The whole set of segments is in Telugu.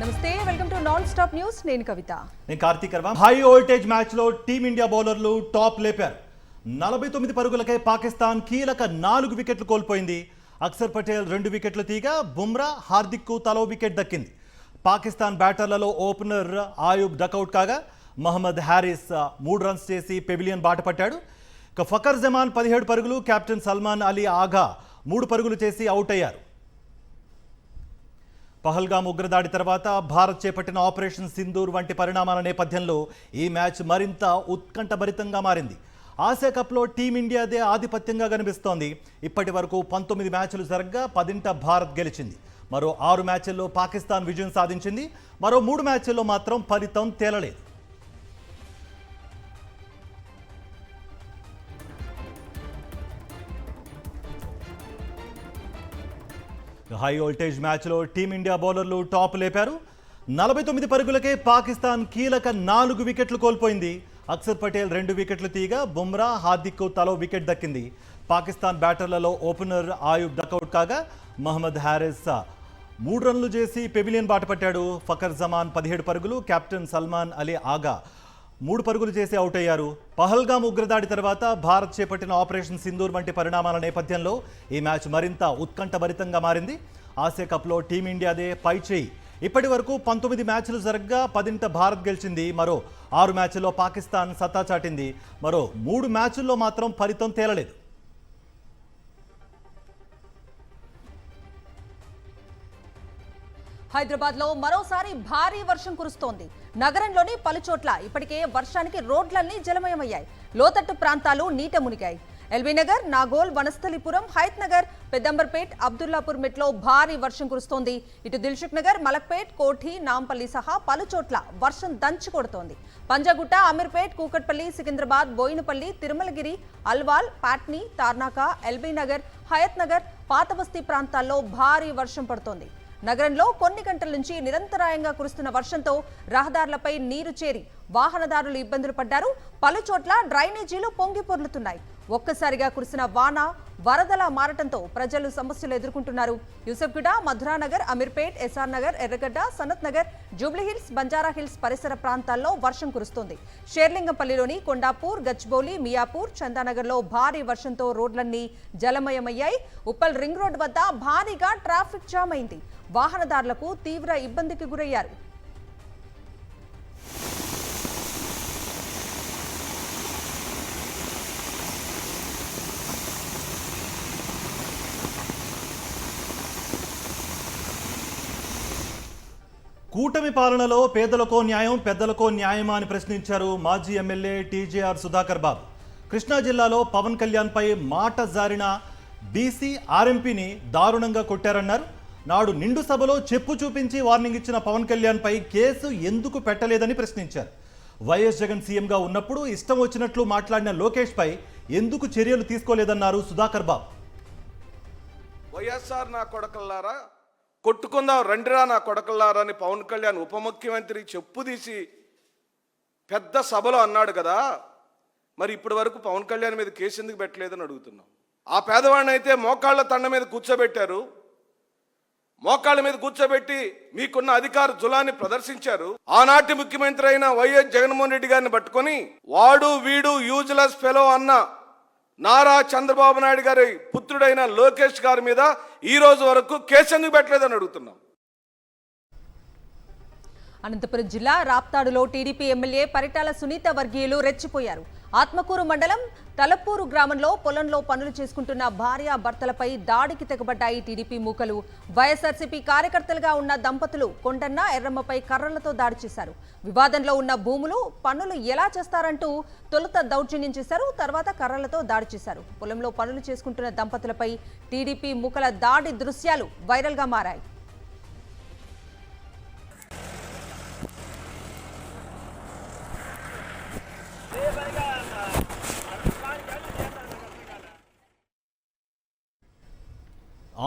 నమస్తే welcome to non stop news నేను కవిత నేను కార్తీక్ కర్మ హై వోల్టేజ్ మ్యాచ్ లో టీమిండియా బౌలర్లు టాప్ లేపారు 49 పరుగులకే పాకిస్తాన్ కీలక 4 వికెట్లు కోల్పోయింది అక్షర్ పటేల్ 2 వికెట్లు తీగా బుమ్రా హార్దిక్ కు తలో వికెట్ దక్కింది పాకిస్తాన్ బ్యాటర్లలో ఓపెనర్ ఆయూబ్ డకౌట్ కాగా మహమ్మద్ హారిస్ 3 రన్స్ చేసి పెవిలియన్ బాట పట్టాడు ఇక ఫకర్ జమాన్ 17 పరుగులు కెప్టెన్ సల్మాన్ అలీ ఆగా 3 పరుగులు చేసి అవుట్ అయ్యారు పహల్గామ్ ఉగ్రదాడి తర్వాత భారత్ చేపట్టిన ఆపరేషన్ సింధూర్ వంటి పరిణామాల నేపథ్యంలో ఈ మ్యాచ్ మరింత ఉత్కంఠభరితంగా మారింది ఆసియా కప్లో టీమిండియాదే ఆధిపత్యంగా కనిపిస్తోంది ఇప్పటి వరకు 19 మ్యాచ్లు జరగగా 10 భారత్ గెలిచింది మరో 6 మ్యాచ్ల్లో పాకిస్తాన్ విజయం సాధించింది మరో 3 మ్యాచ్ల్లో మాత్రం ఫలితం తేలలేదు హై వోల్టేజ్ మ్యాచ్లో టీమిండియా బౌలర్లు టాప్ లేపారు 49 పరుగులకే పాకిస్తాన్ కీలక 4 వికెట్లు కోల్పోయింది అక్షర్ పటేల్ 2 వికెట్లు తీగా బుమ్రా హార్దిక్ తలో వికెట్ దక్కింది పాకిస్తాన్ బ్యాటర్లలో ఓపెనర్ ఆయూబ్ డకౌట్ కాగా మహమ్మద్ హారిస్ 3 రన్లు చేసి పెవిలియన్ బాట పట్టాడు ఫకర్ జమాన్ 17 పరుగులు కెప్టెన్ సల్మాన్ అలీ ఆగా 3 పరుగులు చేసి అవుట్ అయ్యారు పహల్గామ్ ఉగ్రదాడి తర్వాత భారత్ చేపట్టిన ఆపరేషన్ సింధూర్ వంటి పరిణామాల నేపథ్యంలో ఈ మ్యాచ్ మరింత ఉత్కంఠభరితంగా మారింది ఆసియా కప్లో టీమిండియాదే పై చేయి ఇప్పటి వరకు 19 మ్యాచ్లు జరగగా 10 భారత్ గెలిచింది మరో 6 మ్యాచ్ల్లో పాకిస్తాన్ సత్తా చాటింది మరో 3 మ్యాచ్ల్లో మాత్రం ఫలితం తేలలేదు హైదరాబాద్ లో మరోసారి భారీ వర్షం కురుస్తోంది నగరంలోని పలుచోట్ల ఇప్పటికే వర్షానికి రోడ్లన్నీ జలమయమయ్యాయి లోతట్టు ప్రాంతాలు నీట మునిగాయి ఎల్బీ నగర్ నాగోల్ వనస్థలిపురం హైత్ నగర్ పెద్దంబర్పేట్ అబ్దుల్లాపూర్ మెట్లో భారీ వర్షం కురుస్తోంది ఇటు దిల్సుఖ్ నగర్ మలక్పేట్ కోఠి నాంపల్లి సహా పలుచోట్ల వర్షం దంచి కొడుతోంది పంజాగుట్ట అమీర్పేట్ కూకట్పల్లి సికింద్రాబాద్ బోయినపల్లి తిరుమలగిరి అల్వాల్ పాట్నీ తార్నాక ఎల్బీ నగర్ హయత్ నగర్ పాతబస్తీ ప్రాంతాల్లో భారీ వర్షం పడుతోంది నగరంలో కొన్ని గంటల నుంచి నిరంతరాయంగా కురుస్తున్న వర్షంతో రహదారులపై నీరు చేరి వాహనదారులు ఇబ్బందులు పడ్డారు పలుచోట్ల డ్రైనేజీలు పొంగి పొర్లుతున్నాయి ఒక్కసారిగా కురిసిన వాన వరదలా మారటంతో ప్రజలు సమస్యలు ఎదుర్కొంటున్నారు యూసఫ్గూడ మధురానగర్ అమీర్పేట్ ఎస్ఆర్ నగర్ ఎర్రగడ్డ సనత్ నగర్ జూబ్లీహిల్స్ బంజారా హిల్స్ పరిసర ప్రాంతాల్లో వర్షం కురుస్తోంది షేర్లింగంపల్లిలోని కొండాపూర్ గచ్చిబౌలి మియాపూర్ చందానగర్లో భారీ వర్షంతో రోడ్లన్నీ జలమయమయ్యాయి ఉప్పల్ రింగ్ రోడ్ వద్ద భారీగా ట్రాఫిక్ జామ్ అయింది వాహనదారులకు తీవ్ర ఇబ్బందికి గురయ్యారు కూటమి పాలనలో పేదలకో న్యాయం పెద్దలకో న్యాయమా అని ప్రశ్నించారు మాజీ ఎమ్మెల్యే టీజేఆర్ సుధాకర్ బాబు కృష్ణా జిల్లాలో పవన్ కళ్యాణ్పై మాట జారిన బీసీ ఆర్ఎంపీని దారుణంగా కొట్టారన్నారు నాడు నిండు సభలో చెప్పు చూపించి వార్నింగ్ ఇచ్చిన పవన్ కళ్యాణ్పై కేసు ఎందుకు పెట్టలేదని ప్రశ్నించారు వైఎస్ జగన్ సీఎంగా ఉన్నప్పుడు ఇష్టం వచ్చినట్లు మాట్లాడిన లోకేష్పై ఎందుకు చర్యలు తీసుకోలేదన్నారు సుధాకర్ బాబు వైఎస్ఆర్ నా కొడకల్లారా కొట్టుకుందాం రండిరా నా కొడకల్లారా అని పవన్ కళ్యాణ్ ఉప ముఖ్యమంత్రి చెప్పు తీసి పెద్ద సభలో అన్నాడు కదా మరి ఇప్పటి వరకు పవన్ కళ్యాణ్ మీద కేసు ఎందుకు పెట్టలేదని అడుగుతున్నాం ఆ పేదవాడిని అయితే మోకాళ్ళ తండ మీద కూర్చోబెట్టారు మోకాళ్ళ మీద కూర్చోబెట్టి మీకున్న అధికార జులాన్ని ప్రదర్శించారు ఆనాటి ముఖ్యమంత్రి అయిన వైఎస్ జగన్మోహన్ రెడ్డి గారిని పట్టుకొని వాడు వీడు యూజ్లెస్ ఫెలో అన్న నారా చంద్రబాబు నాయుడు గారి పుత్రుడైన లోకేష్ గారి మీద ఈ రోజు వరకు కేసు ఎందుకు పెట్టలేదని అడుగుతున్నాం అనంతపురం జిల్లా రాప్తాడులో టీడీపీ ఎమ్మెల్యే పరిటాల సునీత వర్గీయులు రెచ్చిపోయారు ఆత్మకూరు మండలం తలపూరు గ్రామంలో పొలంలో పనులు చేసుకుంటున్న భార్యాభర్తలపై దాడికి తెగబడ్డాయి టీడీపీ మూకలు వైఎస్ఆర్సీపీ కార్యకర్తలుగా ఉన్న దంపతులు కొండన్న ఎర్రమ్మపై కర్రలతో దాడి చేశారు వివాదంలో ఉన్న భూములు పనులు ఎలా చేస్తారంటూ తొలుత దౌర్జన్యం చేశారు తర్వాత కర్రలతో దాడి చేశారు పొలంలో పనులు చేసుకుంటున్న దంపతులపై టీడీపీ మూకల దాడి దృశ్యాలు వైరల్గా మారాయి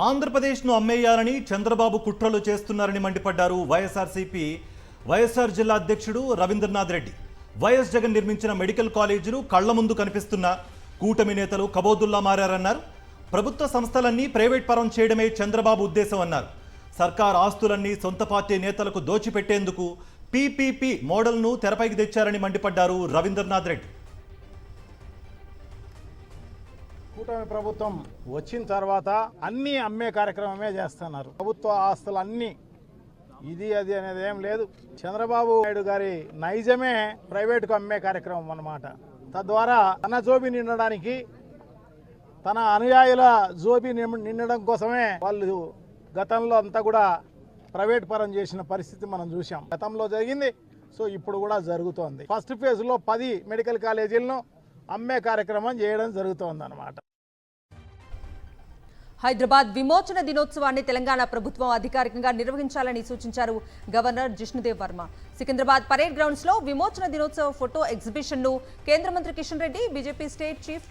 ఆంధ్రప్రదేశ్ను అమ్మేయాలని చంద్రబాబు కుట్రలు చేస్తున్నారని మండిపడ్డారు వైఎస్ఆర్ జిల్లా అధ్యక్షుడు రవీంద్రనాథ్ రెడ్డి వైఎస్ జగన్ నిర్మించిన మెడికల్ కాలేజీలు కళ్ల ముందు కనిపిస్తున్న కూటమి నేతలు కబోదుల్లా మారారన్నారు ప్రభుత్వ సంస్థలన్నీ ప్రైవేట్ పరం చేయడమే చంద్రబాబు ఉద్దేశం అన్నారు సర్కార్ ఆస్తులన్నీ సొంత పార్టీ నేతలకు దోచిపెట్టేందుకు పీపీపీ మోడల్ను తెరపైకి తెచ్చారని మండిపడ్డారు రవీంద్రనాథ్ రెడ్డి. కూటమి ప్రభుత్వం వచ్చిన తర్వాత అన్ని అమ్మే కార్యక్రమమే చేస్తున్నారు. ప్రభుత్వ ఆస్తులు అన్ని ఇది అది అనేది ఏం లేదు. చంద్రబాబు నాయుడు గారి నైజమే ప్రైవేటుకు అమ్మే కార్యక్రమం అన్నమాట. తద్వారా తన జోబి నిండడానికి, తన అనుయాయుల జోబి నిండడం కోసమే వాళ్ళు గతంలో అంతా కూడా ప్రైవేట్ పరం చేసిన పరిస్థితి మనం చూసాం. గతంలో జరిగింది, సో ఇప్పుడు కూడా జరుగుతోంది. ఫస్ట్ ఫేజ్లో 10 మెడికల్ కాలేజీలను అమ్మే కార్యక్రమం చేయడం జరుగుతోంది అన్నమాట. హైదరాబాద్ విమోచన దినోత్సవాన్ని తెలంగాణ ప్రభుత్వం అధికారికంగా నిర్వహించాలని సూచించారు governor Jishnu Dev Varma. Secunderabad parade grounds లో విమోచన దినోత్సవ ఫోటో ఎగ్జిబిషన్ ను కేంద్ర మంత్రి Kishan Reddy, BJP state chief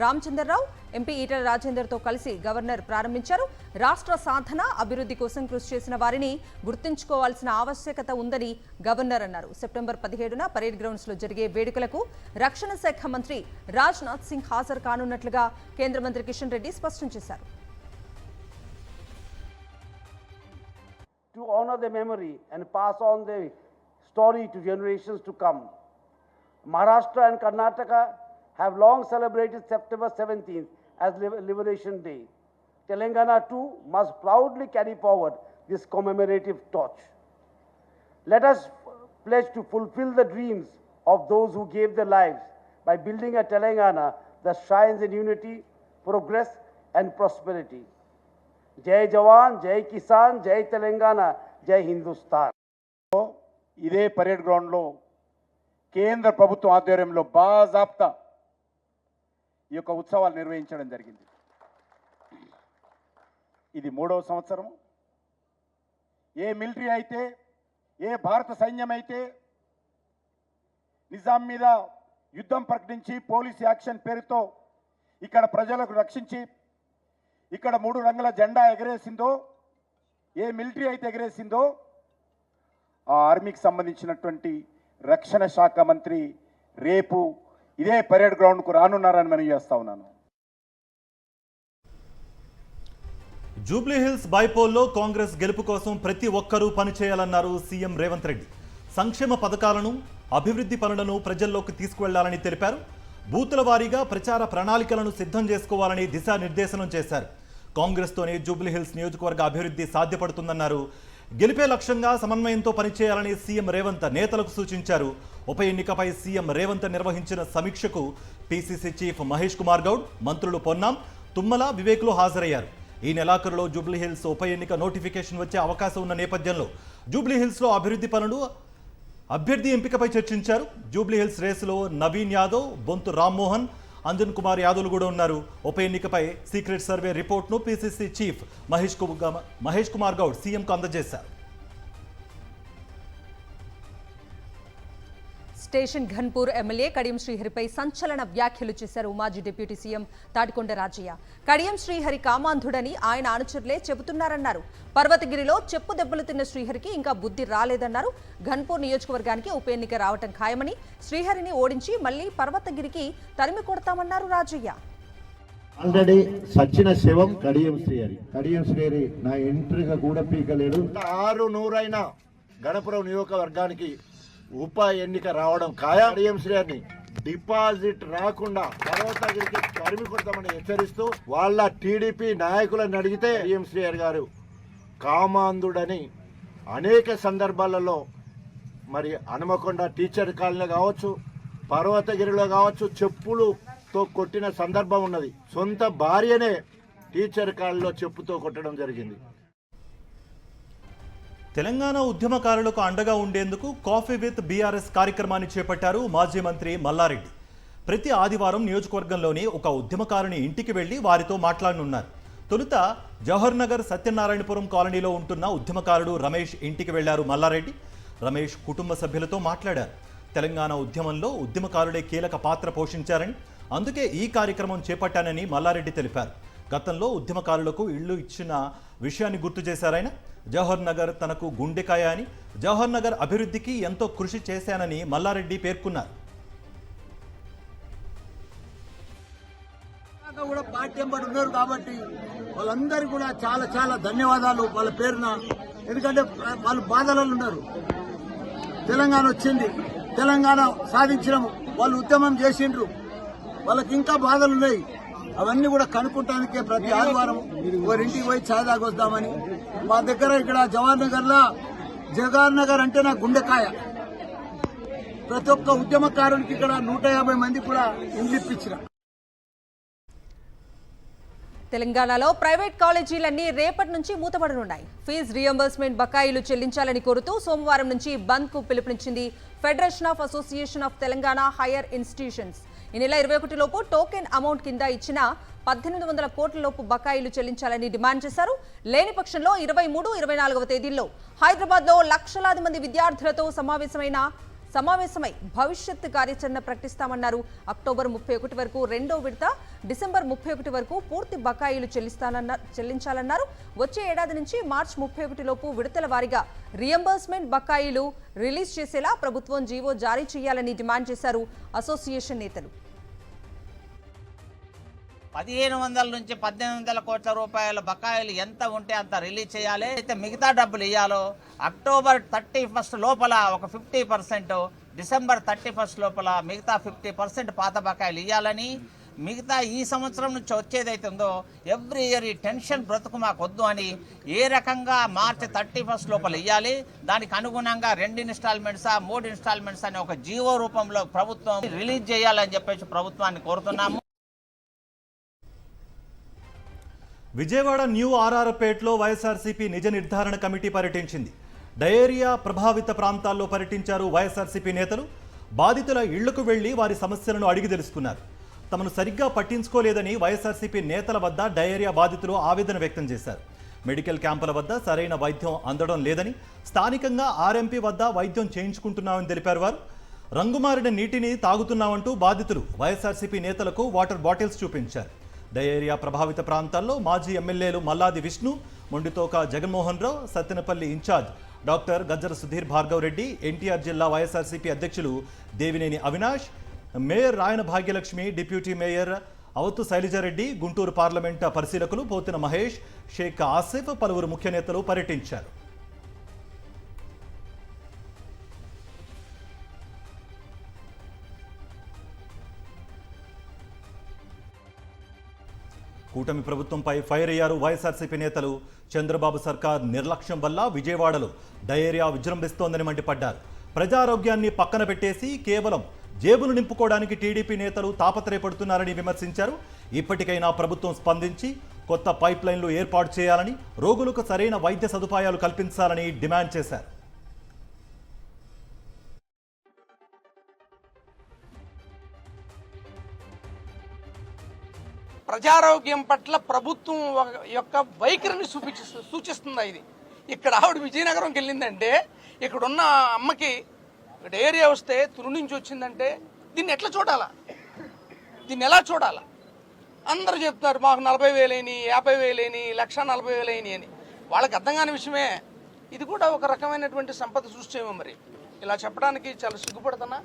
Ramachandra Rao, MP Etela Rajender తో కలిసి గవర్నర్ ప్రారంభించారు. రాష్ట్ర సాధన, అభివృద్ధి కోసం కృషి చేసిన వారిని గుర్తుంచుకోవాల్సిన ఆవశ్యకత ఉందని గవర్నర్ అన్నారు. సెప్టెంబర్ 17న పరేడ్ గ్రౌండ్స్ లో జరిగే వేడుకలకు రక్షణ శాఖ మంత్రి రాజ్నాథ్ సింగ్ హాజరు కానున్నట్లుగా కేంద్ర మంత్రి కిషన్ రెడ్డి స్పష్టం చేశారు. To honor the memory and pass on the story to generations to come. Maharashtra and Karnataka have long celebrated September 17th as Liberation Day. Telangana too must proudly carry forward this commemorative torch. Let us pledge to fulfill the dreams of those who gave their lives by building a Telangana that shines in unity, progress and prosperity. జై జవాన్, జై కిసాన్, జై తెలంగాణ, జై హిందుస్థాన్. ఇదే పరేడ్ గ్రౌండ్లో కేంద్ర ప్రభుత్వం ఆధ్వర్యంలో బాజాప్తా ఈ యొక్క ఉత్సవాలు నిర్వహించడం జరిగింది. ఇది 3వ సంవత్సరం. ఏ మిలిటరీ అయితే, ఏ భారత సైన్యం అయితే నిజాం మీద యుద్ధం ప్రకటించి పోలీస్ యాక్షన్ పేరుతో ఇక్కడ ప్రజలకు రక్షించి ఇక్కడ 3 రంగుల జెండా ఎగరేసిందో, ఏ మిలిటరీ అయితే ఎగరేసిందో, ఆ ఆర్మీకి సంబంధించినటువంటి రక్షణ శాఖ మంత్రి రేపు ఇదే పరేడ్ గ్రౌండ్కు రానున్నారని మనం చేస్తా ఉన్నాను. జూబ్లీహిల్స్ బైపోల్లో కాంగ్రెస్ గెలుపు కోసం ప్రతి ఒక్కరూ పనిచేయాలన్నారు సీఎం రేవంత్ రెడ్డి. సంక్షేమ పథకాలను, అభివృద్ధి పనులను ప్రజల్లోకి తీసుకువెళ్లాలని తెలిపారు. బూతుల వారీగా ప్రచార ప్రణాళికలను సిద్ధం చేసుకోవాలని దిశానిర్దేశనం చేశారు. కాంగ్రెస్తోనే జూబ్లీహిల్స్ నియోజకవర్గ అభివృద్ధి సాధ్యపడుతుందన్నారు. గెలిపే లక్ష్యంగా సమన్వయంతో పనిచేయాలని సీఎం రేవంత్ నేతలకు సూచించారు. ఉప ఎన్నికపై సీఎం రేవంత్ నిర్వహించిన సమీక్షకు పీసీసీ చీఫ్ మహేష్ కుమార్ గౌడ్, మంత్రులు పొన్నాం, తుమ్మల, వివేక్లు హాజరయ్యారు. ఈ నెలాఖరులో జూబ్లీహిల్స్ ఉప ఎన్నిక నోటిఫికేషన్ వచ్చే అవకాశం ఉన్న నేపథ్యంలో జూబ్లీహిల్స్లో అభివృద్ధి పనులు, అభ్యర్థి ఎంపికపై చర్చించారు. జూబ్లీహిల్స్ రేసులో నవీన్ యాదవ్, బొంతు రామ్మోహన్, అంజన్ కుమార్ యాదవ్లు కూడా ఉన్నారు. ఉప ఎన్నికపై సీక్రెట్ సర్వే రిపోర్ట్ను పీసీసీ చీఫ్ మహేష్ కుమార్ గౌడ్ సీఎంకు అందజేశారు. స్టేషన్ ఘన్పూర్ ఎమ్మెల్యే కడియం శ్రీహరిపై సంచలన వ్యాఖ్యలు చేశారు మాజీ డిప్యూటీ సీఎం తాడికొండ రాజయ్య. కడియం శ్రీహరి కామాంధుడని ఆయన అనుచరులే చెబుతున్నారన్నారు. పర్వతగిరిలో చెప్పు దెబ్బలు తిన్న శ్రీహరికి ఇంకా బుద్ధి రాలేదన్నారు. ఘన్పూర్ నియోజకవర్గానికి ఉప ఎన్నిక రావటం ఖాయమని, శ్రీహరిని ఓడించి మళ్లీ పర్వతగిరికి తరిమి కొడతామన్నారు రాజయ్య. ఆల్రెడీ సచిన శివం కడియం శ్రీహరి నా ఎంట్రీగా కూడా పీకలేడు. 600 గణపురం నియోజకవర్గానికి ఉప ఎన్నిక రావడం ఖాయం. కడియం శ్రీహరిని డిపాజిట్ రాకుండా పర్వతగిరికి తరిమి కొడతామని హెచ్చరిస్తూ వాళ్ళ టీడీపీ నాయకులను అడిగితే కడియం శ్రీహరి గారు కామాంధుడని అనేక సందర్భాలలో మరి హనుమకొండ టీచర్ కాలనీలో కావచ్చు, పర్వతగిరిలో కావచ్చు చెప్పులతో కొట్టిన సందర్భం ఉన్నది. సొంత భార్యనే టీచర్ కాలనీలో చెప్పుతో కొట్టడం జరిగింది. తెలంగాణ ఉద్యమకారులకు అండగా ఉండేందుకు కాఫీ విత్ బీఆర్ఎస్ కార్యక్రమాన్ని చేపట్టారు మాజీ మంత్రి మల్లారెడ్డి. ప్రతి ఆదివారం నియోజకవర్గంలోని ఒక ఉద్యమకారుని ఇంటికి వెళ్లి వారితో మాట్లాడనున్నారు. తొలుత జవహర్ నగర్ సత్యనారాయణపురం కాలనీలో ఉంటున్న ఉద్యమకారుడు రమేష్ ఇంటికి వెళ్లారు మల్లారెడ్డి. రమేష్ కుటుంబ సభ్యులతో మాట్లాడారు. తెలంగాణ ఉద్యమంలో ఉద్యమకారుడే కీలక పాత్ర పోషించారని, అందుకే ఈ కార్యక్రమం చేపట్టానని మల్లారెడ్డి తెలిపారు. గతంలో ఉద్యమకారులకు ఇళ్లు ఇచ్చిన విషయాన్ని గుర్తు చేశారాయన. జవహర్ నగర్ తనకు గుండెకాయ అని, జవహర్ నగర్ అభివృద్ధికి ఎంతో కృషి చేశానని మల్లారెడ్డి పేర్కొన్నారు. కూడా పార్టీ ఎంబడి ఉన్నారు కాబట్టి వాళ్ళందరికీ కూడా చాలా చాలా ధన్యవాదాలు వాళ్ళ పేరున. ఎందుకంటే వాళ్ళు బాధలలో ఉన్నారు. తెలంగాణ వచ్చింది, తెలంగాణ సాధించినాము, వాళ్ళు ఉద్యమం చేసిండ్రు, వాళ్ళకి ఇంకా బాధలు ఉన్నాయి. అవన్నీ కూడా కనుక్కుంటానికే ప్రతి ఆదివారం వారింటికి పోయి ఛాయ్ తాగొద్దామని. మా దగ్గర ఇక్కడ జవహర్ నగర్ అంటే నా గుండెకాయ. ప్రతి ఒక్క ఉద్యమకారునికి ఇక్కడ 150 మంది కూడా ఇండ్లు ఇప్పించిన. తెలంగాణలో ప్రైవేట్ కాలేజీలన్నీ రేపటి నుంచి మూతపడనున్నాయి. ఫీజు రియంబర్స్మెంట్ బకాయిలు చెల్లించాలని కోరుతూ సోమవారం నుంచి బంద్ కు పిలుపునిచ్చింది federation of association of Telangana hire institutions. ఈ నెల 21 లోపు టోకెన్ అమౌంట్ కింద ఇచ్చిన 1800 కోట్ల లోపు బకాయిలు చెల్లించాలని డిమాండ్ చేశారు. లేని పక్షంలో 23, 24వ తేదీల్లో హైదరాబాద్ లో లక్షలాది మంది విద్యార్థులతో సమావేశమై భవిష్యత్ కార్యాచరణ ప్రకటిస్తామన్నారు. అక్టోబర్ 31 వరకు రెండో విడత, డిసెంబర్ 31 వరకు పూర్తి బకాయిలు చెల్లించాలన్నారు. వచ్చే ఏడాది నుంచి మార్చి 31 లోపు విడతల వారీగా రియంబర్స్మెంట్ బకాయిలు రిలీజ్ చేసేలా ప్రభుత్వం జీవో జారీ చేయాలని డిమాండ్ చేశారు అసోసియేషన్ నేతలు. 1500 నుంచి 1800 కోట్ల రూపాయల బకాయిలు ఎంత ఉంటే అంత రిలీజ్ చేయాలి. అయితే మిగతా డబ్బులు ఇవ్వాలో అక్టోబర్ 31 లోపల ఒక 50%, డిసెంబర్ 31 లోపల మిగతా 50% పాత బకాయిలు ఇవ్వాలని, మిగతా ఈ సంవత్సరం నుంచి వచ్చేదైతుందో ఎవ్రీ ఇయర్ ఈ టెన్షన్ బ్రతుకు మాకు వద్దు అని ఏ రకంగా మార్చి 31 లోపల ఇవ్వాలి. దానికి అనుగుణంగా 2 ఇన్స్టాల్మెంట్సా 3 ఇన్స్టాల్మెంట్స్ అని ఒక జీవో రూపంలో ప్రభుత్వం రిలీజ్ చేయాలని చెప్పేసి ప్రభుత్వాన్ని కోరుతున్నాము. విజయవాడ న్యూ ఆర్ఆర్పేటలో వైఎస్ఆర్సీపీ నిజ నిర్ధారణ కమిటీ పర్యటించింది. డయేరియా ప్రభావిత ప్రాంతాల్లో పర్యటించారు వైఎస్ఆర్సీపీ నేతలు. బాధితుల ఇళ్లకు వెళ్లి వారి సమస్యలను అడిగి తెలుసుకున్నారు. తమను సరిగ్గా పట్టించుకోలేదని వైఎస్ఆర్సీపీ నేతల వద్ద డయేరియా బాధితులు ఆవేదన వ్యక్తం చేశారు. మెడికల్ క్యాంపుల వద్ద సరైన వైద్యం అందడం లేదని, స్థానికంగా ఆర్ఎంపీ వద్ద వైద్యం చేయించుకుంటున్నామని తెలిపారు. వారు రంగుమారిన నీటిని తాగుతున్నామంటూ బాధితులు వైఎస్ఆర్సీపీ నేతలకు వాటర్ బాటిల్స్ చూపించారు. డయేరియా ప్రభావిత ప్రాంతాల్లో మాజీ ఎమ్మెల్యేలు మల్లాది విష్ణు, మొండితోక జగన్మోహన్ రావు, సత్తెనపల్లి ఇన్ఛార్జ్ డాక్టర్ గజ్జర సుధీర్ భార్గవ్ రెడ్డి, ఎన్టీఆర్ జిల్లా వైఎస్ఆర్సీపీ అధ్యక్షులు Devineni Avinash, mayor Rayana Bhagyalakshmi, deputy mayor Avuthu Shailaja Reddy, Guntur parliament పరిశీలకులు పోతిన మహేష్, షేక్ ఆసిఫ్, పలువురు ముఖ్య నేతలు పర్యటించారు. కూటమి ప్రభుత్వంపై ఫైర్ అయ్యారు వైఎస్ఆర్సీపీ నేతలు. చంద్రబాబు సర్కార్ నిర్లక్ష్యం వల్ల విజయవాడలో డయేరియా విజృంభిస్తోందని మండిపడ్డారు. ప్రజారోగ్యాన్ని పక్కన పెట్టేసి కేవలం జేబులు నింపుకోవడానికి టీడీపీ నేతలు తాపత్రయపడుతున్నారని విమర్శించారు. ఇప్పటికైనా ప్రభుత్వం స్పందించి కొత్త పైప్ లైన్లు ఏర్పాటు చేయాలని, రోగులకు సరైన వైద్య సదుపాయాలు కల్పించాలని డిమాండ్ చేశారు. ప్రజారోగ్యం పట్ల ప్రభుత్వం యొక్క వైఖరిని సూచిస్తుంది. ఇది ఇక్కడ ఆవిడ విజయనగరంకి వెళ్ళిందంటే, ఇక్కడున్న అమ్మకి డయేరియా వస్తే తురు నుంచి వచ్చిందంటే దీన్ని ఎట్లా చూడాలా, దీన్ని ఎలా చూడాలా? అందరూ చెప్తారు మాకు 40,000 అయినాయి, 50,000 అయినాయి, 1,40,000 అయినాయి అని. వాళ్ళకి అర్థం కాని విషయమే. ఇది కూడా ఒక రకమైనటువంటి సంపద సృష్టిమో. మరి ఇలా చెప్పడానికి చాలా సిగ్గుపడుతున్నా,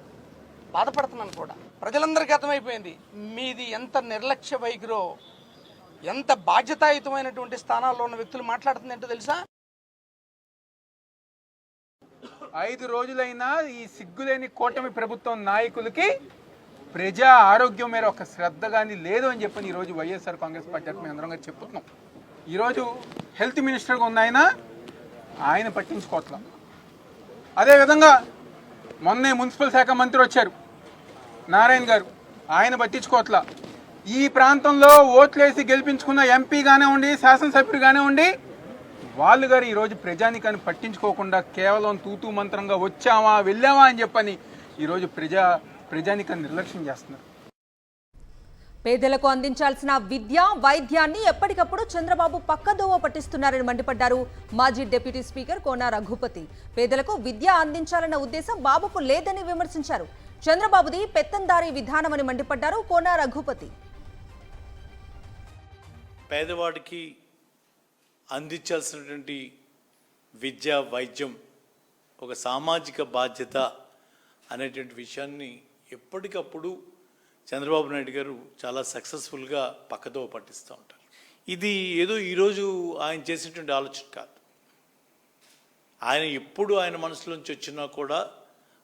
బాధపడుతున్నాను కూడా. ప్రజలందరికీ అర్థమైపోయింది మీది ఎంత నిర్లక్ష్య వైఖరో, ఎంత బాధ్యతాయుతమైనటువంటి స్థానాల్లో ఉన్న వ్యక్తులు మాట్లాడుతుందంటే తెలుసా? 5 రోజులైనా ఈ సిగ్గులేని కూటమి ప్రభుత్వం నాయకులకి ప్రజా ఆరోగ్యం మీద ఒక శ్రద్ధ కానీ లేదు అని చెప్పని ఈరోజు వైఎస్ఆర్ కాంగ్రెస్ పార్టీ మేము అందరం చెప్పుతున్నాం. ఈరోజు హెల్త్ మినిస్టర్గా ఉన్న ఆయన పట్టించుకోవట్లా. అదేవిధంగా మొన్నే మున్సిపల్ శాఖ మంత్రి వచ్చారు నారాయణ గారు, ఆయన పట్టించుకోవట్లా. ఈ ప్రాంతంలో ఓట్లేసి గెలిపించుకున్న ఎంపీ కానివ్వండి, శాసనసభ్యుడు కానివ్వండి, వాళ్ళు గారు ఈరోజు ప్రజానికాన్ని పట్టించుకోకుండా కేవలం తూతూ మంత్రంగా వచ్చామా వెళ్ళామా అని చెప్పని ఈరోజు ప్రజానికాన్ని నిర్లక్ష్యం చేస్తున్నారు. పేదలకు అందించాల్సిన విద్య, వైద్యాన్ని ఎప్పటికప్పుడు చంద్రబాబు పక్కదోవ పట్టిస్తున్నారని మండిపడ్డారు మాజీ డిప్యూటీ స్పీకర్ కోన రఘుపతి. పేదలకు విద్య అందించాలన్న ఉద్దేశం బాబుకు లేదని విమర్శించారు. చంద్రబాబుది పెత్తందారీ విధానమని మండిపడ్డారు కోన రఘుపతి. పేదవాడికి అందించాల్సినటువంటి విద్య, వైద్యం ఒక సామాజిక బాధ్యత అనేటువంటి విషయాన్ని ఎప్పటికప్పుడు చంద్రబాబు నాయుడు గారు చాలా సక్సెస్ఫుల్గా పక్కదో పట్టిస్తూ ఉంటారు. ఇది ఏదో ఈరోజు ఆయన చేసినటువంటి ఆలోచన కాదు. ఆయన ఎప్పుడు ఆయన మనసులోంచి వచ్చినా కూడా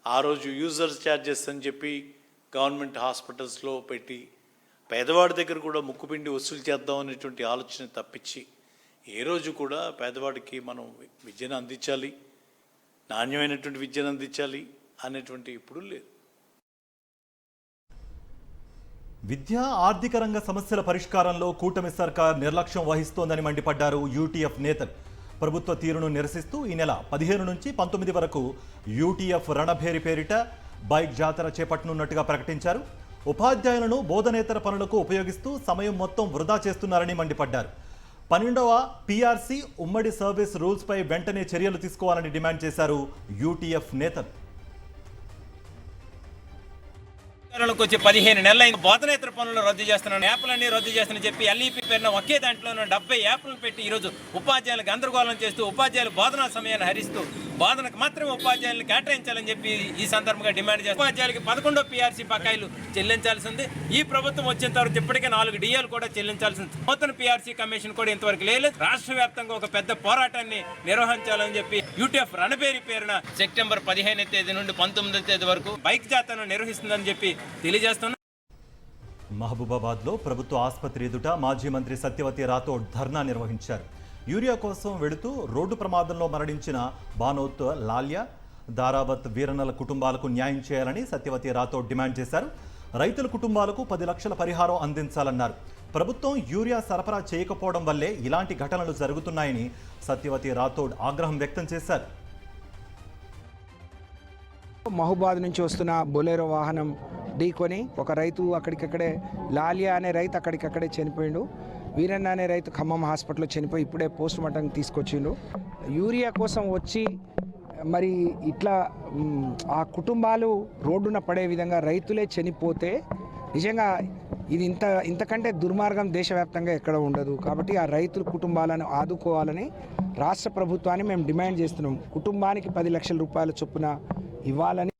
ఆ రోజు యూజర్స్ ఛార్జెస్ అని చెప్పి గవర్నమెంట్ హాస్పిటల్స్లో పెట్టి పేదవాడి దగ్గర కూడా ముక్కుపిండి వసూలు చేద్దాం అనేటువంటి ఆలోచన తప్పించి ఏ రోజు కూడా పేదవాడికి మనం విద్యను అందించాలి, నాణ్యమైనటువంటి విద్యను అందించాలి అనేటువంటి ఇప్పుడు లేదు. విద్యా ఆర్థిక రంగ సమస్యల పరిష్కారంలో కూటమి సర్కార్ నిర్లక్ష్యం వహిస్తోందని మండిపడ్డారు యూటీఎఫ్ నేతలు. ప్రభుత్వ తీరును నిరసిస్తూ ఈ నెల 15 నుంచి 19 వరకు యూటీఎఫ్ రణభేరి పేరిట బైక్ జాతర చేపట్టనున్నట్టుగా ప్రకటించారు. ఉపాధ్యాయులను బోధనేతర పనులకు ఉపయోగిస్తూ సమయం మొత్తం వృధా చేస్తున్నారని మండిపడ్డారు. 12వ పీఆర్సీ ఉమ్మడి సర్వీస్ రూల్స్పై వెంటనే చర్యలు తీసుకోవాలని డిమాండ్ చేశారు యూటీఎఫ్ నేతలు. వచ్చి 15 నెలలైంది. బోధనేతర పనులు రద్దు చేస్తున్నాను, యాప్లన్నీ రద్దు చేస్తానని చెప్పి ఎల్ఈపీ పేరున ఒకే దాంట్లో 70 యాప్లను పెట్టి ఈరోజు ఉపాధ్యాయులు గందరగోళం చేస్తూ ఉపాధ్యాయులు బోధనా సమయాన్ని హరిస్తూ బోధనకు మాత్రమే ఉపాధ్యాయులను కేటాయించాలని చెప్పి ఈ సందర్భంగా డిమాండ్ చేస్తారు. ఉపాధ్యాయులకి 11వ పీఆర్సీ బకాయిలు చెల్లించాల్సింది. ఈ ప్రభుత్వం వచ్చేంత వరకు ఇప్పటికే 4 డిఏలు కూడా చెల్లించాల్సింది. నూతన పీఆర్సీ కమిషన్ కూడా ఇంతవరకు లేదు. రాష్ట్ర వ్యాప్తంగా ఒక పెద్ద పోరాటాన్ని నిర్వహించాలని చెప్పి యూటీఎఫ్ రణబేరి పేరున సెప్టెంబర్ 15వ తేదీ నుండి 19వ తేదీ వరకు బైక్ జాతరను నిర్వహిస్తుందని చెప్పి తెలియజేస్తున్నా. మహబూబాబాద్లో ప్రభుత్వ ఆసుపత్రి ఎదుట మాజీ మంత్రి సత్యవతి రాథోడ్ ధర్నా నిర్వహించారు. యూరియా కోసం వెళుతూ రోడ్డు ప్రమాదంలో మరణించిన బానోత్ లాల్యా, దారావత్ వీరన్నల కుటుంబాలకు న్యాయం చేయాలని సత్యవతి రాథోడ్ డిమాండ్ చేశారు. రైతుల కుటుంబాలకు 10 లక్షల పరిహారం అందించాలన్నారు. ప్రభుత్వం యూరియా సరఫరా చేయకపోవడం వల్లే ఇలాంటి ఘటనలు జరుగుతున్నాయని సత్యవతి రాథోడ్ ఆగ్రహం వ్యక్తం చేశారు. మహబూబాద్ నుంచి వస్తున్న బొలెరో వాహనం ఢీకొని ఒక రైతు అక్కడికక్కడే, లాలియా అనే రైతు అక్కడికక్కడే చనిపోయిండు. వీరన్న అనే రైతు ఖమ్మం హాస్పిటల్లో చనిపోయి ఇప్పుడే పోస్ట్ మార్టం తీసుకొచ్చిండు. యూరియా కోసం వచ్చి మరి ఇట్లా ఆ కుటుంబాలు రోడ్డున పడే విధంగా రైతులే చనిపోతే నిజంగా ఇది ఇంతకంటే దుర్మార్గం దేశవ్యాప్తంగా ఎక్కడ ఉండదు. కాబట్టి ఆ రైతుల కుటుంబాలను ఆదుకోవాలని రాష్ట్ర ప్రభుత్వాన్ని మేము డిమాండ్ చేస్తున్నాం. కుటుంబానికి 10 లక్షల రూపాయల చొప్పున ఇవ్వాలని.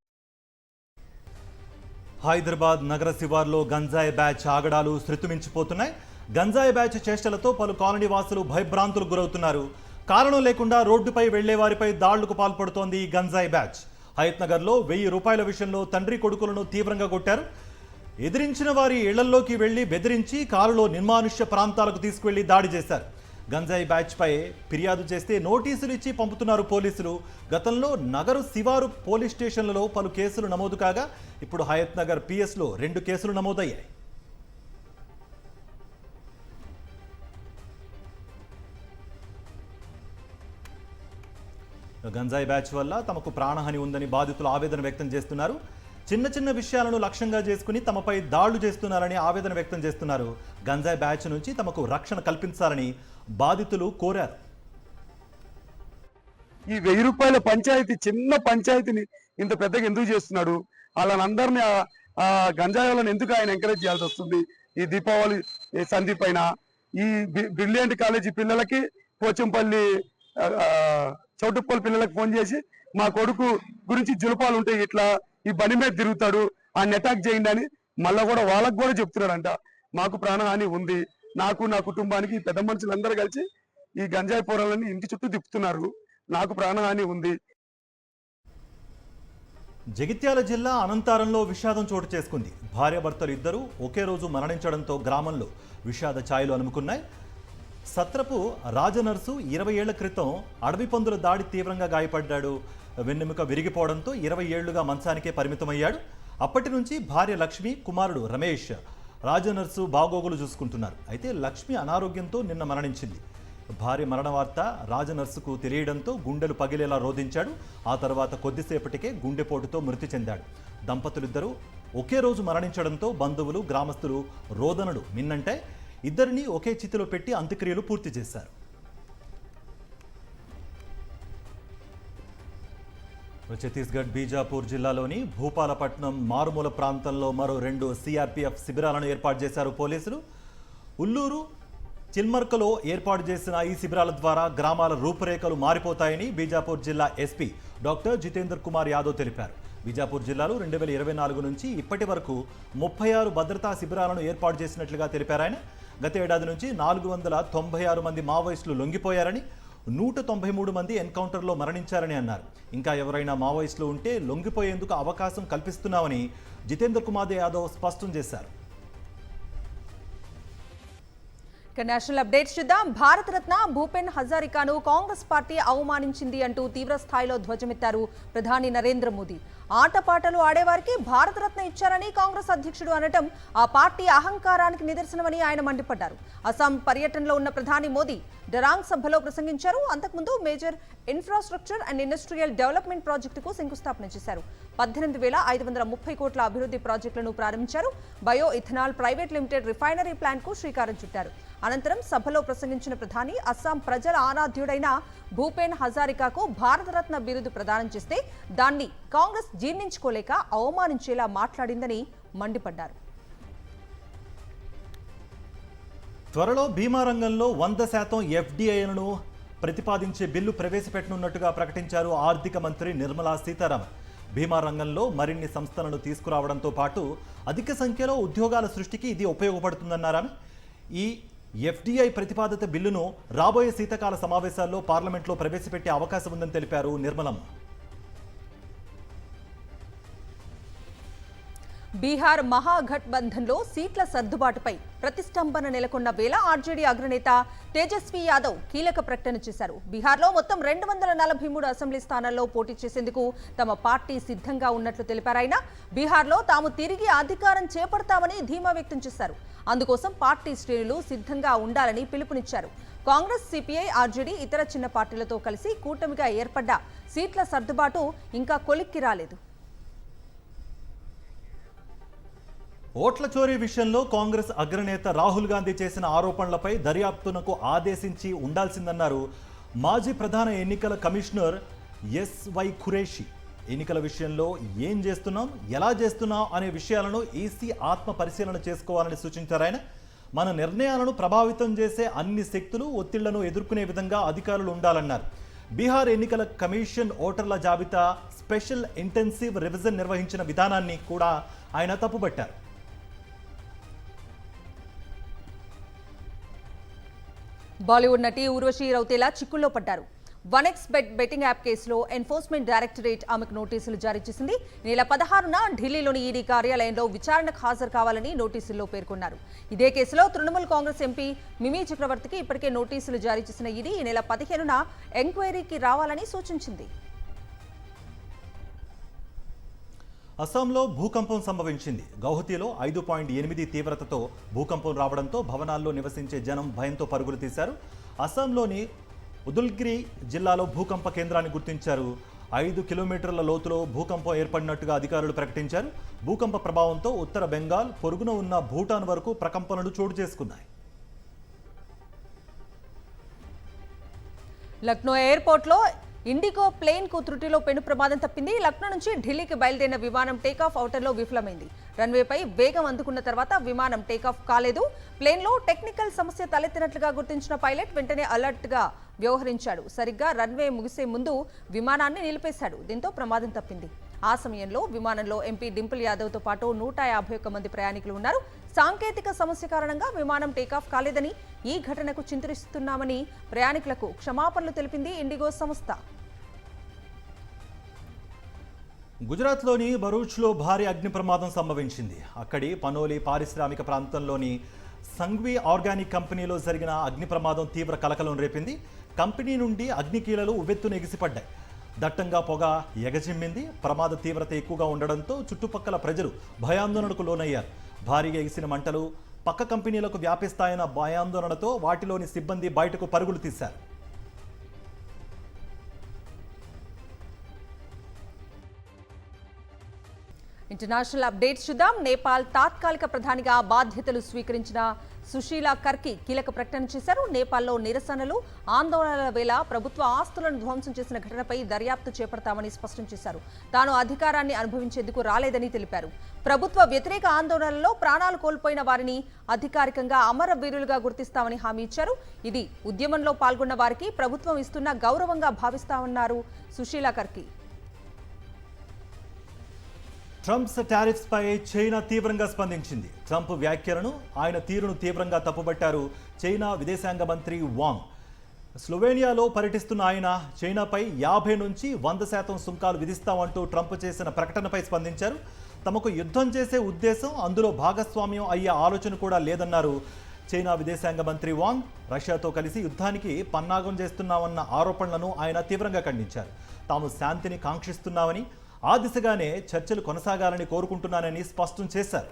హైదరాబాద్ నగర శివార్లో గంజాయి బ్యాచ్ ఆగడాలు శృతిమించిపోతున్నాయి. గంజాయి బ్యాచ్ చేష్టలతో పలు కాలనీ వాసులు భయభ్రాంతులకు గురవుతున్నారు. కారణం లేకుండా రోడ్డుపై వెళ్లే వారిపై దాడులకు పాల్పడుతోంది ఈ గంజాయి బ్యాచ్. హయత్ నగర్లో 1000 రూపాయల విషయంలో తండ్రి కొడుకులను తీవ్రంగా కొట్టారు. ఎదిరించిన వారి ఇళ్లలోకి వెళ్లి బెదిరించి కారులో నిర్మానుష్య ప్రాంతాలకు తీసుకువెళ్లి దాడి చేశారు. గంజాయి బ్యాచ్పై ఫిర్యాదు చేస్తే నోటీసులు ఇచ్చి పంపుతున్నారు పోలీసులు. గతంలో నగరు శివారు పోలీస్ స్టేషన్లలో పలు కేసులు నమోదు కాగా ఇప్పుడు హయత్ నగర్ పిఎస్లో 2 కేసులు నమోదయ్యాయి. గంజాయి బ్యాచ్ వల్ల తమకు ప్రాణహాని ఉందని బాధితులు ఆవేదన వ్యక్తం చేస్తున్నారు. చిన్న చిన్న విషయాలను లక్ష్యంగా చేసుకుని తమపై దాడులు చేస్తున్నారని ఆవేదన వ్యక్తం చేస్తున్నారు. గంజాయి బ్యాచ్ నుంచి తమకు రక్షణ కల్పించాలని బాధితులు కోరారు. ఈ 1000 రూపాయల పంచాయతీ, చిన్న పంచాయతీని ఇంత పెద్దగా ఎందుకు చేస్తున్నాడు? వాళ్ళందరినీ ఆ గంజాయి వాళ్ళని ఎందుకు ఆయన ఎంకరేజ్ చేయాల్సి వస్తుంది? ఈ దీపావళి సంధి పైన ఈ బ్రిలియంట్ కాలేజీ పిల్లలకి, పోచంపల్లి చౌటుప్పల్లి పిల్లలకు ఫోన్ చేసి మా కొడుకు గురించి జులుపాలు ఉంటాయి, ఇట్లా ఈ బండి మీద తిరుగుతాడు, ఆయన అటాక్ చేయండి అని మళ్ళా కూడా వాళ్ళకు కూడా చెప్తున్నాడంట. మాకు ప్రాణహాని ఉంది, నాకు నా కుటుంబానికి పెద్ద మనుషులందరూ కలిసి ఈ గంజాయి పోరాలని ఇంటి చుట్టూ తిప్పుతున్నారు, నాకు ప్రాణహాని ఉంది. జగిత్యాల జిల్లా అనంతారంలో విషాదం చోటు చేసుకుంది. భార్యాభర్తలు ఇద్దరు ఒకే రోజు మరణించడంతో గ్రామంలో విషాద ఛాయలు అలుముకున్నాయి. సత్రపు రాజనర్సు 20 ఏళ్ల క్రితం అడవి పందుల దాడి తీవ్రంగా గాయపడ్డాడు. వెన్నెముక విరిగిపోవడంతో 20 ఏళ్లుగా మంచానికే పరిమితమయ్యాడు. అప్పటి నుంచి భార్య లక్ష్మి, కుమారుడు రమేష్ రాజనర్సు బాగోగులు చూసుకుంటున్నారు. అయితే లక్ష్మి అనారోగ్యంతో నిన్న మరణించింది. భార్య మరణ వార్త రాజనర్సుకు తెలియడంతో గుండెలు పగిలేలా రోధించాడు. ఆ తర్వాత కొద్దిసేపటికే గుండెపోటుతో మృతి చెందాడు. దంపతులిద్దరూ ఒకే రోజు మరణించడంతో బంధువులు, గ్రామస్తులు రోదనలు మిన్నంటే ఇద్దరిని ఒకే చితిలో పెట్టి అంత్యక్రియలు పూర్తి చేశారు. ఛత్తీస్గఢ్ బీజాపూర్ జిల్లాలోని భూపాలపట్నం మారుమూల ప్రాంతంలో మరో 2 సిఆర్పీఎఫ్ శిబిరాలను ఏర్పాటు చేశారు పోలీసులు. ఉల్లూరు, చిల్మర్కలో ఏర్పాటు చేసిన ఈ శిబిరాల ద్వారా గ్రామాల రూపురేఖలు మారిపోతాయని బీజాపూర్ జిల్లా ఎస్పీ డాక్టర్ జితేందర్ కుమార్ యాదవ్ తెలిపారు. బీజాపూర్ జిల్లాలో 2024 నుంచి ఇప్పటి వరకు 36 భద్రతా శిబిరాలను ఏర్పాటు చేసినట్లుగా తెలిపారు ఆయన. గత ఏడాది నుంచి 496 మంది మావోయిస్టులు లొంగిపోయారని, 193 మంది ఎన్కౌంటర్లో మరణించారని అన్నారు. ఇంకా ఎవరైనా మావోయిస్టులు ఉంటే లొంగిపోయేందుకు అవకాశం కల్పిస్తున్నామని జితేంద్ర కుమార్ యాదవ్ స్పష్టం చేశారు. నేషనల్ అప్డేట్స్ చూద్దాం. భారతరత్న భూపెన్ హజారికాను కాంగ్రెస్ పార్టీ అవమానించింది అంటూ తీవ్ర స్థాయిలో ధ్వజమెత్తారు ప్రధాని నరేంద్ర మోదీ. ఆటపాటలు ఆడేవారికి భారతరత్న ఇచ్చారని కాంగ్రెస్ అధ్యక్షుడు అనటం ఆ పార్టీ అహంకారానికి నిదర్శనమని ఆయన మండిపడ్డారు. అస్సాం పర్యటనలో ఉన్న ప్రధాని మోదీ డరాంగ్ సభలో ప్రసంగించారు. అంతకుముందు major infrastructure and industrial development ప్రాజెక్టుకు శంకుస్థాపన చేశారు. 18,530 కోట్ల అభివృద్ధి ప్రాజెక్టులను ప్రారంభించారు. Bio ethanol private limited refinery plant కు శ్రీకారం చుట్టారు. అనంతరం సభలో ప్రసంగించిన ప్రధాని అస్సాం ప్రజల ఆరాధ్యుడైన భూపెన్ హజారికాకు భారతరత్న బిరుదు ప్రదానం చేస్తే దాన్ని కాంగ్రెస్ జీర్ణించుకోలేక అవమానించేలా మాట్లాడిందని మండిపడ్డారు. త్వరలో బీమా రంగంలో 100% ఎఫ్డీఐలను ప్రతిపాదించే బిల్లు ప్రవేశపెట్టనున్నట్టుగా ప్రకటించారు ఆర్థిక మంత్రి నిర్మలా సీతారామన్. బీమా రంగంలో మరిన్ని సంస్థలను తీసుకురావడంతో పాటు అధిక సంఖ్యలో ఉద్యోగాల సృష్టికి ఇది ఉపయోగపడుతుందన్నారు. ఈ ఎఫ్డీఐ ప్రతిపాదిత బిల్లును రాబోయే శీతాకాల సమావేశాల్లో పార్లమెంట్లో ప్రవేశపెట్టే అవకాశం ఉందని తెలిపారు నిర్మలమ్మ. బీహార్ మహాగఠబంధన్లో సీట్ల సర్దుబాటుపై ప్రతిష్టంభన నెలకొన్న వేళ ఆర్జేడీ అగ్రనేత తేజస్వి యాదవ్ కీలక ప్రకటన చేశారు. బీహార్లో మొత్తం 243 అసెంబ్లీ స్థానాల్లో పోటీ చేసేందుకు తమ పార్టీ సిద్ధంగా ఉన్నట్లు తెలిపారు ఆయన. బీహార్లో తాము తిరిగి అధికారం చేపడతామని ధీమా వ్యక్తం చేశారు. అందుకోసం పార్టీ శ్రేణులు సిద్ధంగా ఉండాలని పిలుపునిచ్చారు. కాంగ్రెస్, సిపిఐ, ఆర్జేడీ ఇతర చిన్న పార్టీలతో కలిసి కూటమిగా ఏర్పడ్డ సీట్ల సర్దుబాటు ఇంకా కొలిక్కి రాలేదు. ఓట్ల చోరీ విషయంలో కాంగ్రెస్ అగ్రనేత రాహుల్ గాంధీ చేసిన ఆరోపణలపై దర్యాప్తునకు ఆదేశించి ఉండాల్సిందన్నారు మాజీ ప్రధాన ఎన్నికల కమిషనర్ ఎస్వై ఖురేషి. ఎన్నికల విషయంలో ఏం చేస్తున్నాం, ఎలా చేస్తున్నాం అనే విషయాలను ఈసీ ఆత్మ పరిశీలన చేసుకోవాలని సూచించారు ఆయన. మన నిర్ణయాలను ప్రభావితం చేసే అన్ని శక్తులు, ఒత్తిళ్లను ఎదుర్కొనే విధంగా అధికారులు ఉండాలన్నారు. బీహార్ ఎన్నికల కమిషన్ ఓటర్ల జాబితా స్పెషల్ ఇంటెన్సివ్ రివిజన్ నిర్వహించిన విధానాన్ని కూడా ఆయన తప్పుపట్టారు. బాలీవుడ్ నటి ఊర్వశి రౌతేలా చిక్కుల్లో పడ్డారు. 1x బెట్టింగ్ యాప్ కేసులో ఎన్ఫోర్స్మెంట్ డైరెక్టరేట్ ఆమెకు నోటీసులు జారీ చేసింది. నెల 16న ఢిల్లీలోని ఈడీ కార్యాలయంలో విచారణకు హాజరు కావాలని నోటీసుల్లో పేర్కొన్నారు. ఇదే కేసులో తృణమూల్ కాంగ్రెస్ ఎంపీ మిమీ చక్రవర్తికి ఇప్పటికే నోటీసులు జారీ చేసిన ఈడీ ఈ నెల 15న ఎంక్వైరీకి రావాలని సూచించింది. అస్సాంలో భూకంపం సంభవించింది. గౌహతిలో 5.8 తీవ్రతతో భూకంపం రావడంతో భవనాల్లో నివసించే జనం భయంతో పరుగులు తీశారు. అస్సాంలోని ఉదుల్గిరి జిల్లాలో భూకంప కేంద్రాన్ని గుర్తించారు. 5 కిలోమీటర్ల లోతులో భూకంపం ఏర్పడినట్టుగా అధికారులు ప్రకటించారు. భూకంప ప్రభావంతో ఉత్తర బెంగాల్, పొరుగున ఉన్న భూటాన్ వరకు ప్రకంపనలు చోటు చేసుకున్నాయి. లక్నో ఎయిర్పోర్ట్లో ఇండిగో ప్లేన్ కు త్రుటిలో పెను ప్రమాదం తప్పింది. లక్నో నుంచి ఢిల్లీకి బయలుదేరిన విమానం టేకాఫ్ అవుటర్లో విఫలమైంది. రన్వేపై వేగం అందుకున్న తర్వాత విమానం టేకాఫ్ కాలేదు. ప్లేన్లో టెక్నికల్ సమస్య తలెత్తినట్లుగా గుర్తించిన పైలట్ వెంటనే అలర్ట్గా వ్యవహరించాడు. సరిగ్గా రన్వే ముగిసే ముందు విమానాన్ని నిలిపేశాడు. దీంతో ప్రమాదం తప్పింది. ఆ సమయంలో విమానంలో ఎంపీ డింపుల్ యాదవ్తో పాటు 151 మంది ప్రయాణికులు ఉన్నారు. సాంకేతిక సమస్య కారణంగా విమానం టేకాఫ్ కాలేదని, ఈ ఘటనకు చింతిస్తున్నామని ప్రయాణికులకు క్షమాపణలు తెలిపింది ఇండిగో సంస్థ. గుజరాత్లోని భరూచ్లో భారీ అగ్ని ప్రమాదం సంభవించింది. అక్కడి పనోలి పారిశ్రామిక ప్రాంతంలోని సంఘ్వి ఆర్గానిక్ కంపెనీలో జరిగిన అగ్ని ప్రమాదం తీవ్ర కలకలం రేపింది. కంపెనీ నుండి అగ్నికీలలు ఉవ్వెత్తున ఎగిసిపడ్డాయి. దట్టంగా పొగ ఎగజిమ్మింది. ప్రమాద తీవ్రత ఎక్కువగా ఉండడంతో చుట్టుపక్కల ప్రజలు భయాందోళనకు లోనయ్యారు. భారీగా ఎగిసిన మంటలు పక్క కంపెనీలకు వ్యాపిస్తాయన్న భయాందోళనతో వాటిలోని సిబ్బంది బయటకు పరుగులు తీశారు. ఇంటర్నేషనల్ అప్డేట్స్ చూద్దాం. నేపాల్ తాత్కాలిక ప్రధానిగా బాధ్యతలు స్వీకరించిన సుశీలా కర్కి కీలక ప్రకటన చేశారు. నేపాల్లో నిరసనలు, ఆందోళనల వేళ ప్రభుత్వ ఆస్తులను ధ్వంసం చేసిన ఘటనపై దర్యాప్తు చేపడతామని స్పష్టం చేశారు. తాను అధికారాన్ని అనుభవించేందుకు రాలేదని తెలిపారు. ప్రభుత్వ వ్యతిరేక ఆందోళనలో ప్రాణాలు కోల్పోయిన వారిని అధికారికంగా అమరవీరులుగా గుర్తిస్తామని హామీ ఇచ్చారు. ఇది ఉద్యమంలో పాల్గొన్న వారికి ప్రభుత్వం ఇస్తున్న గౌరవంగా భావిస్తామన్నారు సుశీలా కర్కి. ట్రంప్స్ టారిఫ్స్ పై చైనా తీవ్రంగా స్పందించింది. ట్రంప్ వ్యాఖ్యలను, ఆయన తీరును తీవ్రంగా తప్పుపట్టారు చైనా విదేశాంగ మంత్రి వాంగ్. స్లోవేనియాలో పర్యటిస్తున్న ఆయన చైనాపై 50 నుంచి 100% సుంకాలు విధిస్తామంటూ ట్రంప్ చేసిన ప్రకటనపై స్పందించారు. తమకు యుద్ధం చేసే ఉద్దేశం, అందులో భాగస్వామ్యం అయ్యే ఆలోచన కూడా లేదన్నారు చైనా విదేశాంగ మంత్రి వాంగ్. రష్యాతో కలిసి యుద్ధానికి పన్నాగం చేస్తున్నామన్న ఆరోపణలను ఆయన తీవ్రంగా ఖండించారు. తాము శాంతిని కాంక్షిస్తున్నామని, ఆ దిశగానే చర్చలు కొనసాగాలని కోరుకుంటున్నానని స్పష్టం చేశారు.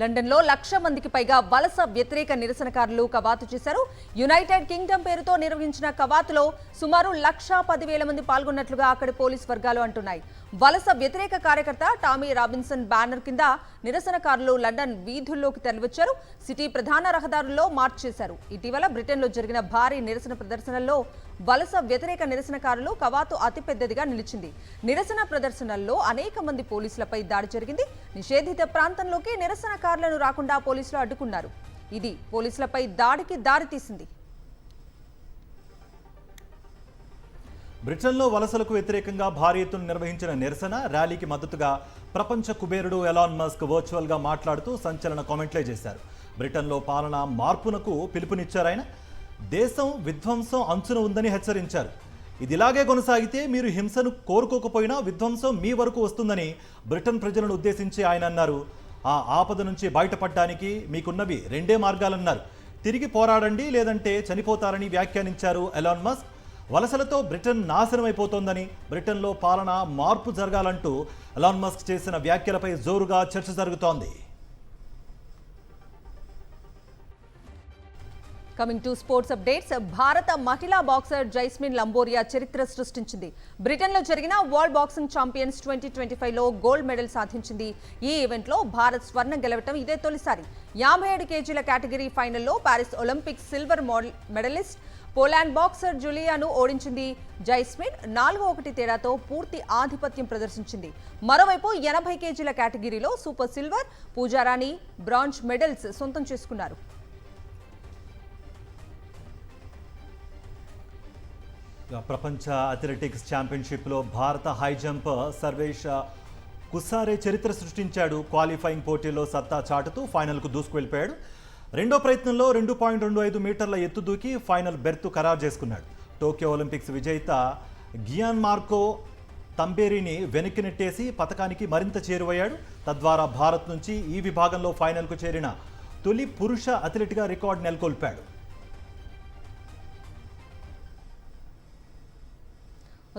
లండన్లో 1,00,000 మందికి పైగా వలస వ్యతిరేక నిరసనకారులు కవాతు చేశారు. యునైటెడ్ కింగ్డమ్ పేరుతో నిర్వహించిన కవాతులో సుమారు 1,10,000 మంది పాల్గొన్నట్లుగా అక్కడి పోలీస్ వర్గాలు అంటున్నాయి. వలస వ్యతిరేక కార్యకర్త టామీ రాబిన్సన్ బ్యానర్ కింద నిరసనకారులు లండన్ వీధుల్లోకి తరలివచ్చారు. సిటీ ప్రధాన రహదారుల్లో మార్చ్ చేశారు. ఇటీవల బ్రిటన్లో జరిగిన భారీ నిరసన ప్రదర్శనల్లో వలస వ్యతిరేక నిరసనకారులు కవాతు అతిపెద్దదిగా నిలిచింది. నిరసన ప్రదర్శనల్లో అనేక మంది పోలీసులపై దాడి జరిగింది. నిషేధిత ప్రాంతంలోకి నిరసనకారులను రాకుండా పోలీసులు అడ్డుకున్నారు. ఇది పోలీసులపై దాడికి దారితీసింది. బ్రిటన్లో వలసలకు వ్యతిరేకంగా భారీ ఎత్తున నిర్వహించిన నిరసన ర్యాలీకి మద్దతుగా ప్రపంచ కుబేరుడు ఎలాన్ మస్క్ వర్చువల్గా మాట్లాడుతూ సంచలన కామెంట్లే చేశారు. బ్రిటన్లో పాలన మార్పునకు పిలుపునిచ్చారాయన. దేశం విధ్వంసం అంచున ఉందని హెచ్చరించారు. ఇది ఇలాగే కొనసాగితే మీరు హింసను కోరుకోకపోయినా విధ్వంసం మీ వరకు వస్తుందని బ్రిటన్ ప్రజలను ఉద్దేశించి ఆయన అన్నారు. ఆ ఆపద నుంచి బయటపడడానికి మీకున్నవి 2 మార్గాలన్నారు. తిరిగి పోరాడండి, లేదంటే చనిపోతారని వ్యాఖ్యానించారు ఎలాన్ మస్క్. వలసలతో బ్రిటన్ నాశనమైపోతోందని, బ్రిటన్లో పాలన మార్పు జరగాలంటూ ఎలాన్ మస్క్ చేసిన వ్యాఖ్యలపై జోరుగా చర్చ జరుగుతోంది. Coming to sports updates. భారత మహిళా బాక్సర్ జైస్మిన్ లంబోరియా చరిత్ర సృష్టించింది. బ్రిటన్లో జరిగిన వరల్డ్ బాక్సింగ్ ఛాంపియన్స్ 2025లో గోల్డ్ మెడల్ సాధించింది. ఈ ఈవెంట్లో భారత్ స్వర్ణం గెలవటం ఇదే తొలిసారి. 57 కేజీల కేటగిరీ ఫైనల్లో Paris Olympics silver medallist Poland boxer జులియాను ఓడించింది. జైస్మిన్ 4-1 తేడాతో పూర్తి ఆధిపత్యం ప్రదర్శించింది. మరోవైపు 80 కేజీల కేటగిరీలో super silver, Pooja Rani bronze medals సొంతం చేసుకున్నారు. ప్రపంచ అథ్లెటిక్స్ ఛాంపియన్షిప్లో భారత హై జంపర్ సర్వేష్ కుసారే చరిత్ర సృష్టించాడు. క్వాలిఫైయింగ్ పోటీల్లో సత్తా చాటుతూ ఫైనల్కు దూసుకువెళ్ళిపోయాడు. రెండో ప్రయత్నంలో 2.25 మీటర్ల ఎత్తు దూకి ఫైనల్ బెర్త్ ఖరారు చేసుకున్నాడు. టోక్యో ఒలింపిక్స్ విజేత గియాన్ మార్కో తంబేరిని వెనక్కి నెట్టేసి పతకానికి మరింత చేరువయ్యాడు. తద్వారా భారత్ నుంచి ఈ విభాగంలో ఫైనల్కు చేరిన తొలి పురుష అథ్లెట్గా రికార్డు నెలకొల్పాడు.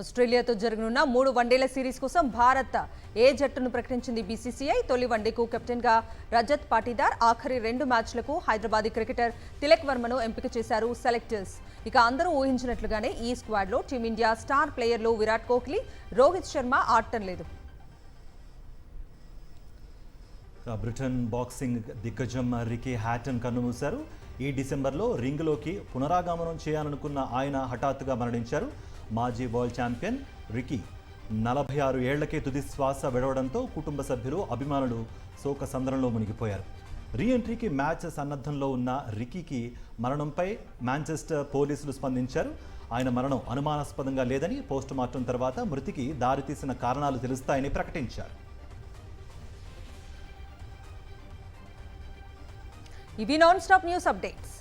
ఆస్ట్రేలియాతో జరగనున్న 3 వన్డేల సిరీస్ కోసం భారత్ ఏ జట్టును ప్రకటించింది బీసీసీఐ. తొలి వన్డేకు కెప్టెన్గా రజత్ పాటీదార్, ఆఖరి 2 మ్యాచ్లకు హైదరాబాదీ క్రికెటర్ తిలక్ వర్మను ఎంపిక చేశారు సెలెక్టర్స్. ఇక అందరూ ఊహించినట్లుగానే ఈ స్క్వాడ్లో టీమిండియా స్టార్ ప్లేయర్లు విరాట్ కోహ్లీ, రోహిత్ శర్మ ఆడటం లేదు. బ్రిటన్ బాక్సింగ్ దిగ్గజం రికీ హ్యాటన్ కన్నుమూశారు. ఈ డిసెంబర్లో రింగ్లోకి పునరాగమనం చేయాలనుకున్న ఆయన హఠాత్తుగా మరణించారు. మాజీ వరల్డ్ ఛాంపియన్ రికీ 46 ఏళ్లకే తుది శ్వాస విడవడంతో కుటుంబ సభ్యులు, అభిమానులు శోక సంద్రంలో మునిగిపోయారు. రీఎంట్రీకి మ్యాచ్ సన్నద్ధంలో ఉన్న రికీకి మరణంపై మాంచెస్టర్ పోలీసులు స్పందించారు. ఆయన మరణం అనుమానాస్పదంగా లేదని, పోస్టుమార్టం తర్వాత మృతికి దారితీసిన కారణాలు తెలుస్తాయని ప్రకటించారు. ఇవి నాన్ స్టాప్ న్యూస్ అప్డేట్స్.